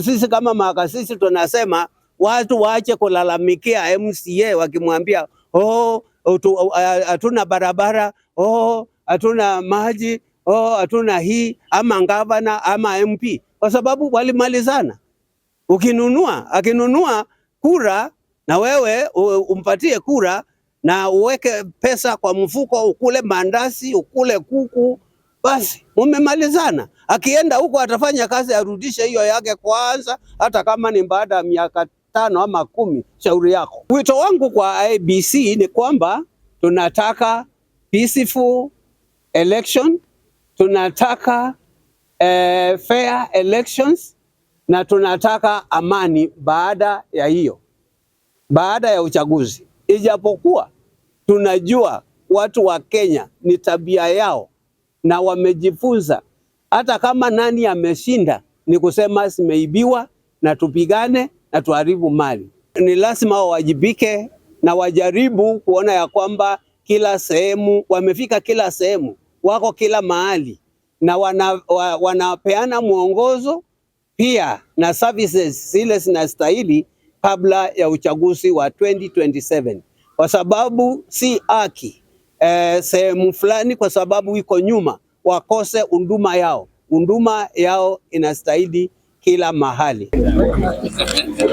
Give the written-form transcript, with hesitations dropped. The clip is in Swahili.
Sisi kama makasisi tunasema watu waache kulalamikia MCA wakimwambia hatuna barabara, hatuna maji, hatuna hii, ama gavana ama MP, kwa sababu walimalizana. Akinunua kura na wewe umpatie kura na uweke pesa kwa mfuko, ukule mandasi, ukule kuku, basi mumemalizana. Akienda huko atafanya kazi, arudishe hiyo yake kwanza, hata kama ni baada ya miaka 5 ama 10, shauri yako. Wito wangu kwa IEBC ni kwamba tunataka peaceful election, tunataka fair elections, na tunataka amani baada ya uchaguzi. Ijapokuwa tunajua watu wa Kenya ni tabia yao na wamejifunza, hata kama nani ameshinda ni kusema simeibiwa na tupigane na tuharibu mali. Ni lazima wawajibike na wajaribu kuona ya kwamba kila sehemu wamefika, kila sehemu wako kila mahali, na wanapeana mwongozo pia na services zile zinastahili kabla ya uchaguzi wa 2027, kwa sababu si haki sehemu fulani kwa sababu iko nyuma wakose huduma yao. Huduma yao inastahili kila mahali.